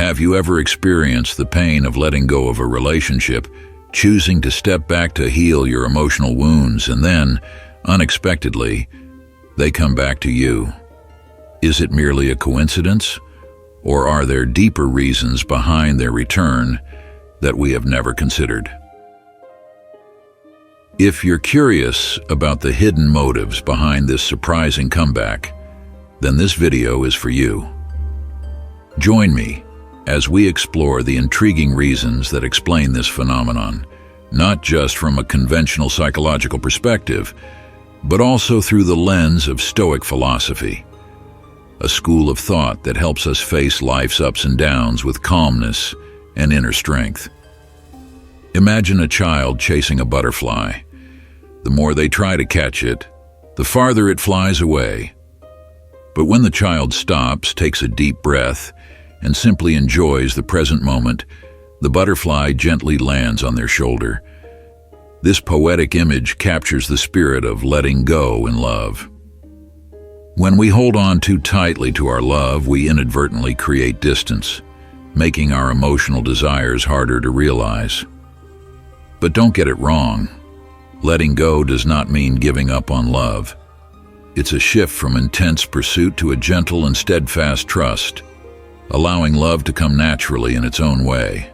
Have you ever experienced the pain of letting go of a relationship, choosing to step back to heal your emotional wounds, and then, unexpectedly, they come back to you? Is it merely a coincidence, or are there deeper reasons behind their return that we have never considered? If you're curious about the hidden motives behind this surprising comeback, then this video is for you. Join me as we explore the intriguing reasons that explain this phenomenon, not just from a conventional psychological perspective, but also through the lens of Stoic philosophy, a school of thought that helps us face life's ups and downs with calmness and inner strength. Imagine a child chasing a butterfly. The more they try to catch it, the farther it flies away. But when the child stops, takes a deep breath, and simply enjoys the present moment, the butterfly gently lands on their shoulder. This poetic image captures the spirit of letting go in love. When we hold on too tightly to our love, we inadvertently create distance, making our emotional desires harder to realize. But don't get it wrong. Letting go does not mean giving up on love. It's a shift from intense pursuit to a gentle and steadfast trust, allowing love to come naturally in its own way.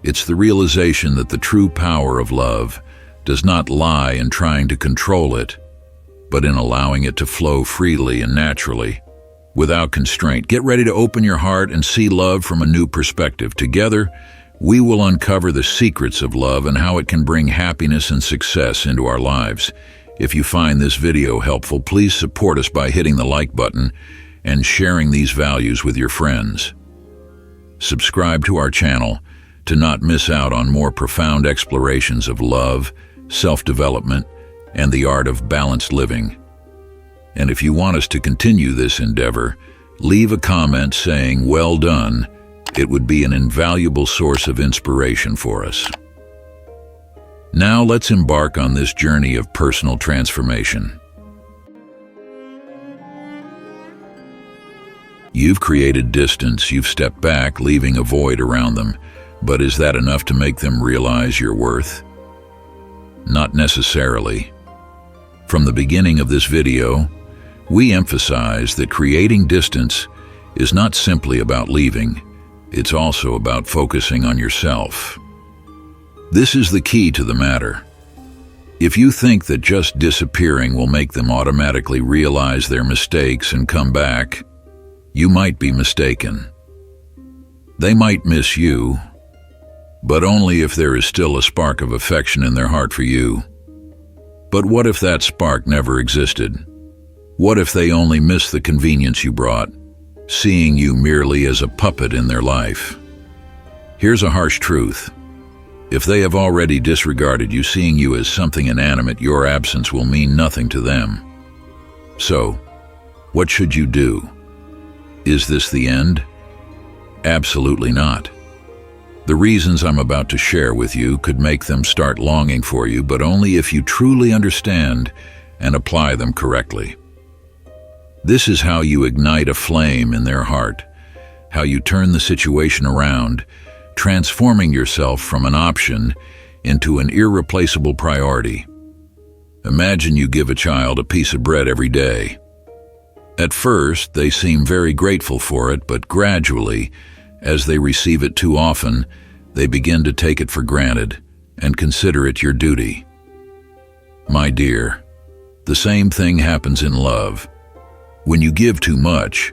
It's the realization that the true power of love does not lie in trying to control it, but in allowing it to flow freely and naturally, without constraint. Get ready to open your heart and see love from a new perspective. Together, we will uncover the secrets of love and how it can bring happiness and success into our lives. If you find this video helpful, please support us by hitting the like button and sharing these values with your friends. Subscribe to our channel to not miss out on more profound explorations of love, self-development, and the art of balanced living. And if you want us to continue this endeavor, leave a comment saying, "Well done." It would be an invaluable source of inspiration for us. Now let's embark on this journey of personal transformation. You've created distance, you've stepped back, leaving a void around them. But is that enough to make them realize your worth? Not necessarily. From the beginning of this video, we emphasize that creating distance is not simply about leaving, it's also about focusing on yourself. This is the key to the matter. If you think that just disappearing will make them automatically realize their mistakes and come back, you might be mistaken. They might miss you, but only if there is still a spark of affection in their heart for you. But what if that spark never existed? What if they only miss the convenience you brought, seeing you merely as a puppet in their life? Here's a harsh truth. If they have already disregarded you, seeing you as something inanimate, your absence will mean nothing to them. So, what should you do? Is this the end? Absolutely not. The reasons I'm about to share with you could make them start longing for you, but only if you truly understand and apply them correctly. This is how you ignite a flame in their heart, how you turn the situation around, transforming yourself from an option into an irreplaceable priority. Imagine you give a child a piece of bread every day. At first, they seem very grateful for it, but gradually, as they receive it too often, they begin to take it for granted and consider it your duty. My dear, the same thing happens in love. When you give too much,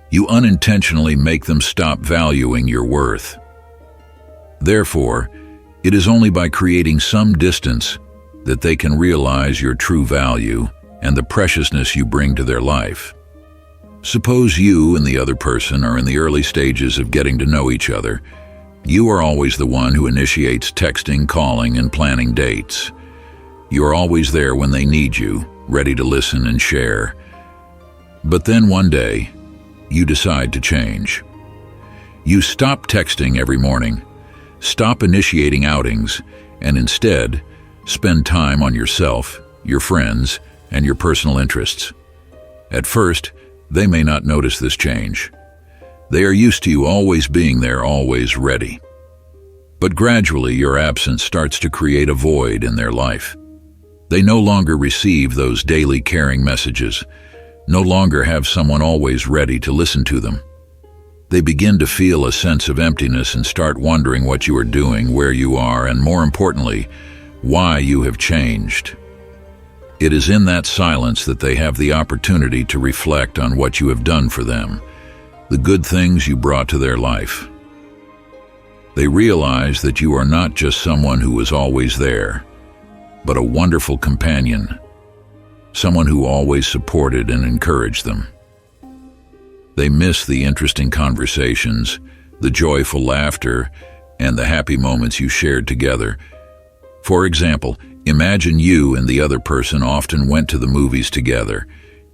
you unintentionally make them stop valuing your worth. Therefore, it is only by creating some distance that they can realize your true value and the preciousness you bring to their life. Suppose you and the other person are in the early stages of getting to know each other. You are always the one who initiates texting, calling, and planning dates. You are always there when they need you, ready to listen and share. But then one day, you decide to change. You stop texting every morning, stop initiating outings, and instead, spend time on yourself, your friends, and your personal interests. At first, they may not notice this change. They are used to you always being there, always ready. But gradually, your absence starts to create a void in their life. They no longer receive those daily caring messages, no longer have someone always ready to listen to them. They begin to feel a sense of emptiness and start wondering what you are doing, where you are, and more importantly, why you have changed. It is in that silence that they have the opportunity to reflect on what you have done for them, the good things you brought to their life. They realize that you are not just someone who was always there, but a wonderful companion, someone who always supported and encouraged them. They miss the interesting conversations, the joyful laughter, and the happy moments you shared together. For example, imagine you and the other person often went to the movies together.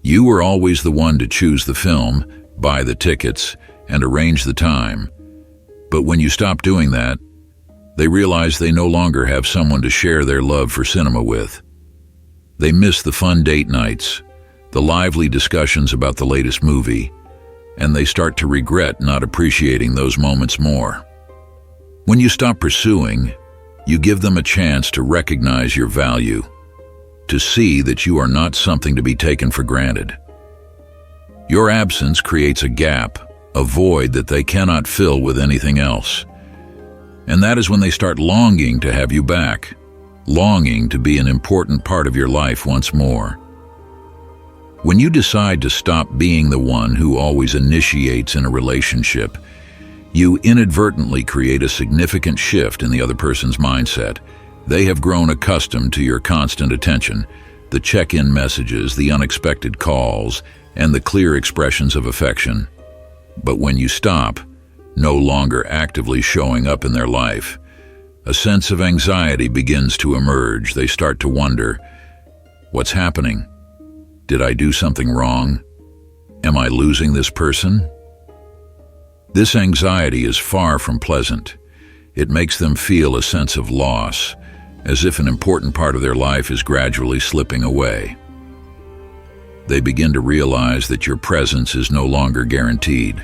You were always the one to choose the film, buy the tickets, and arrange the time. But when you stop doing that, they realize they no longer have someone to share their love for cinema with. They miss the fun date nights, the lively discussions about the latest movie, and they start to regret not appreciating those moments more. When you stop pursuing, you give them a chance to recognize your value, to see that you are not something to be taken for granted. Your absence creates a gap, a void that they cannot fill with anything else. And that is when they start longing to have you back, longing to be an important part of your life once more. When you decide to stop being the one who always initiates in a relationship, you inadvertently create a significant shift in the other person's mindset. They have grown accustomed to your constant attention, the check-in messages, the unexpected calls, and the clear expressions of affection. But when you stop, no longer actively showing up in their life, a sense of anxiety begins to emerge. They start to wonder, what's happening? Did I do something wrong? Am I losing this person? This anxiety is far from pleasant. It makes them feel a sense of loss, as if an important part of their life is gradually slipping away. They begin to realize that your presence is no longer guaranteed.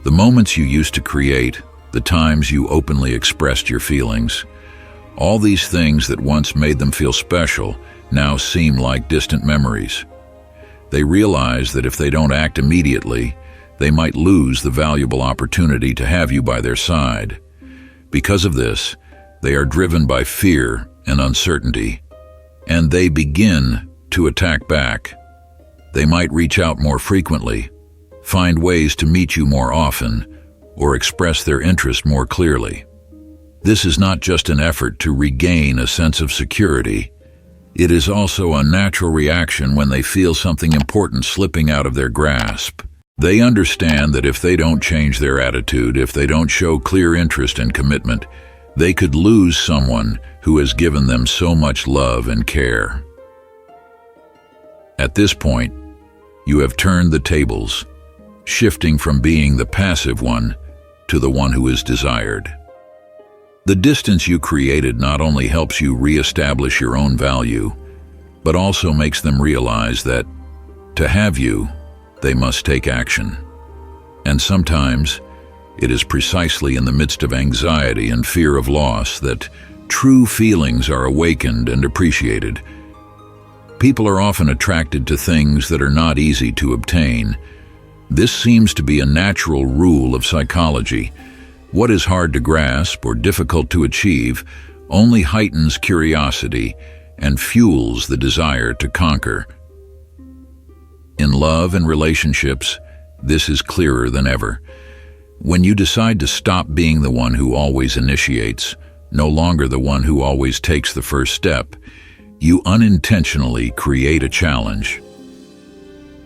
The moments you used to create, the times you openly expressed your feelings, all these things that once made them feel special now seem like distant memories. They realize that if they don't act immediately, they might lose the valuable opportunity to have you by their side. Because of this, they are driven by fear and uncertainty, and they begin to attack back. They might reach out more frequently, find ways to meet you more often, or express their interest more clearly. This is not just an effort to regain a sense of security. It is also a natural reaction when they feel something important slipping out of their grasp. They understand that if they don't change their attitude, if they don't show clear interest and commitment, they could lose someone who has given them so much love and care. At this point, you have turned the tables, shifting from being the passive one to the one who is desired. The distance you created not only helps you reestablish your own value, but also makes them realize that, to have you, they must take action. And sometimes, it is precisely in the midst of anxiety and fear of loss that true feelings are awakened and appreciated. People are often attracted to things that are not easy to obtain. This seems to be a natural rule of psychology. What is hard to grasp or difficult to achieve only heightens curiosity and fuels the desire to conquer. In love and relationships, this is clearer than ever. When you decide to stop being the one who always initiates, no longer the one who always takes the first step, you unintentionally create a challenge.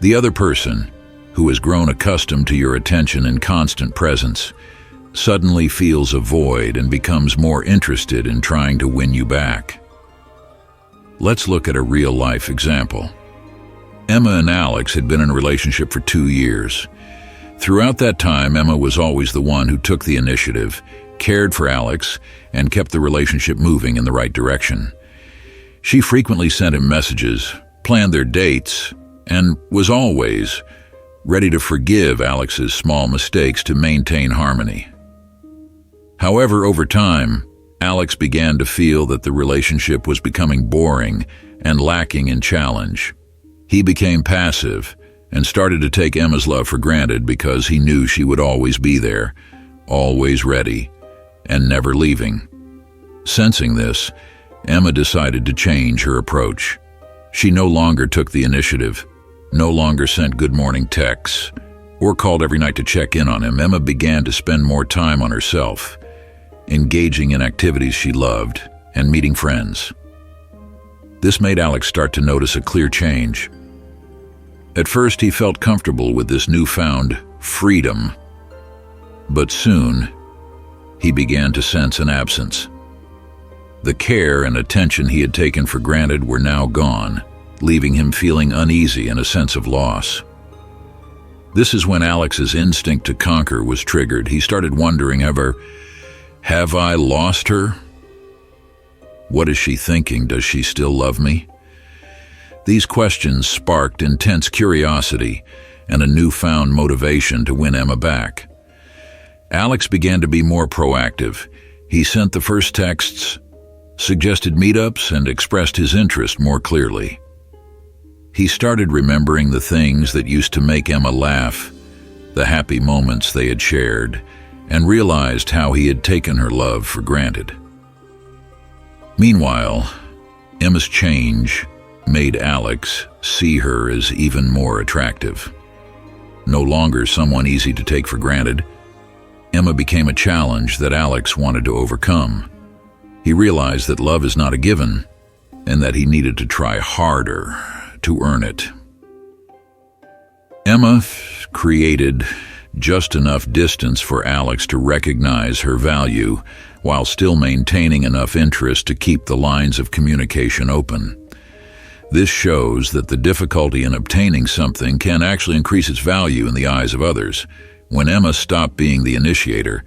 The other person, who has grown accustomed to your attention and constant presence, suddenly feels a void and becomes more interested in trying to win you back. Let's look at a real-life example. Emma and Alex had been in a relationship for 2 years. Throughout that time, Emma was always the one who took the initiative, cared for Alex, and kept the relationship moving in the right direction. She frequently sent him messages, planned their dates, and was always ready to forgive Alex's small mistakes to maintain harmony. However, over time, Alex began to feel that the relationship was becoming boring and lacking in challenge. He became passive and started to take Emma's love for granted because he knew she would always be there, always ready, and never leaving. Sensing this, Emma decided to change her approach. She no longer took the initiative, no longer sent good morning texts, or called every night to check in on him. Emma began to spend more time on herself, engaging in activities she loved and meeting friends. This made Alex start to notice a clear change. At first, he felt comfortable with this newfound freedom, but soon he began to sense an absence. The care and attention he had taken for granted were now gone, leaving him feeling uneasy and a sense of loss. This is when Alex's instinct to conquer was triggered. He started wondering, have I lost her? What is she thinking? Does she still love me? These questions sparked intense curiosity and a newfound motivation to win Emma back. Alex began to be more proactive. He sent the first texts, suggested meetups, and expressed his interest more clearly. He started remembering the things that used to make Emma laugh, the happy moments they had shared, and realized how he had taken her love for granted. Meanwhile, Emma's change made Alex see her as even more attractive. No longer someone easy to take for granted, Emma became a challenge that Alex wanted to overcome. He realized that love is not a given, and that he needed to try harder to earn it. Emma created just enough distance for Alex to recognize her value, while still maintaining enough interest to keep the lines of communication open. This shows that the difficulty in obtaining something can actually increase its value in the eyes of others. When Emma stopped being the initiator,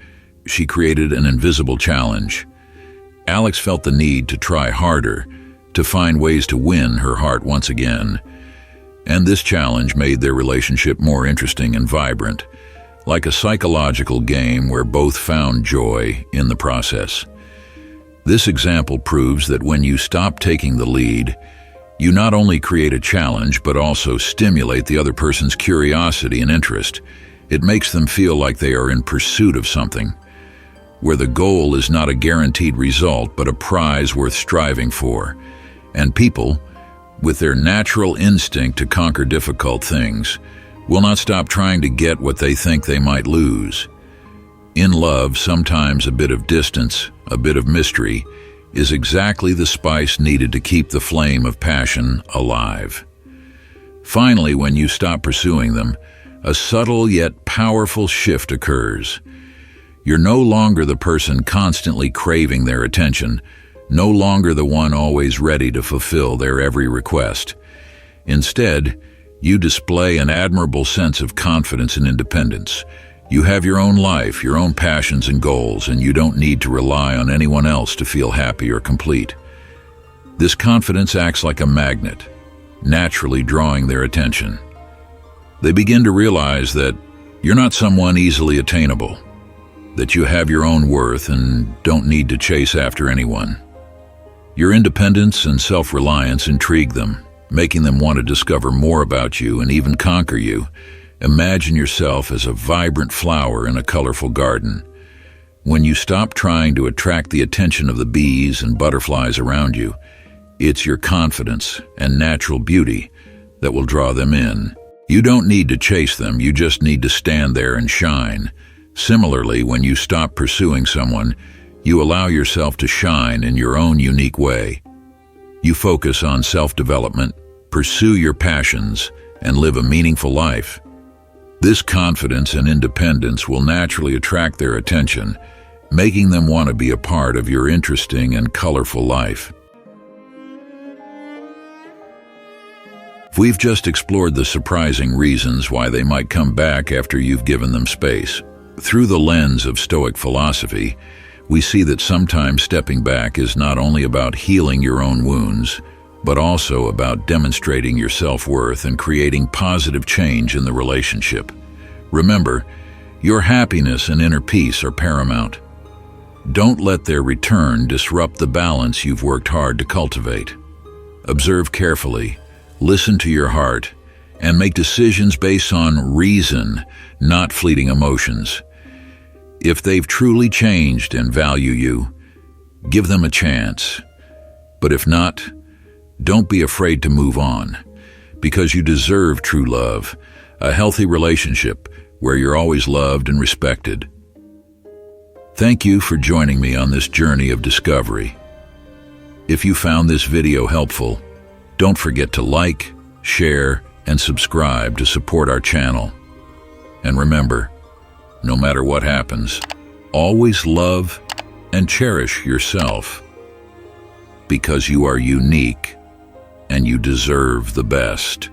she created an invisible challenge. Alex felt the need to try harder, to find ways to win her heart once again. And this challenge made their relationship more interesting and vibrant, like a psychological game where both found joy in the process. This example proves that when you stop taking the lead, you not only create a challenge but also stimulate the other person's curiosity and interest. It makes them feel like they are in pursuit of something, where the goal is not a guaranteed result but a prize worth striving for. And people, with their natural instinct to conquer difficult things, will not stop trying to get what they think they might lose. In love, sometimes a bit of distance, a bit of mystery, is exactly the spice needed to keep the flame of passion alive. Finally, when you stop pursuing them, a subtle yet powerful shift occurs. You're no longer the person constantly craving their attention, no longer the one always ready to fulfill their every request. Instead, you display an admirable sense of confidence and independence. You have your own life, your own passions and goals, and you don't need to rely on anyone else to feel happy or complete. This confidence acts like a magnet, naturally drawing their attention. They begin to realize that you're not someone easily attainable, that you have your own worth and don't need to chase after anyone. Your independence and self-reliance intrigue them, making them want to discover more about you and even conquer you. Imagine yourself as a vibrant flower in a colorful garden. When you stop trying to attract the attention of the bees and butterflies around you, it's your confidence and natural beauty that will draw them in. You don't need to chase them, you just need to stand there and shine. Similarly, when you stop pursuing someone, you allow yourself to shine in your own unique way. You focus on self-development, pursue your passions, and live a meaningful life. This confidence and independence will naturally attract their attention, making them want to be a part of your interesting and colorful life. We've just explored the surprising reasons why they might come back after you've given them space. Through the lens of Stoic philosophy, we see that sometimes stepping back is not only about healing your own wounds, but also about demonstrating your self-worth and creating positive change in the relationship. Remember, your happiness and inner peace are paramount. Don't let their return disrupt the balance you've worked hard to cultivate. Observe carefully, listen to your heart, and make decisions based on reason, not fleeting emotions. If they've truly changed and value you, give them a chance. But if not, don't be afraid to move on, because you deserve true love, a healthy relationship where you're always loved and respected. Thank you for joining me on this journey of discovery. If you found this video helpful, don't forget to like, share, and subscribe to support our channel. And remember, no matter what happens, always love and cherish yourself, because you are unique and you deserve the best.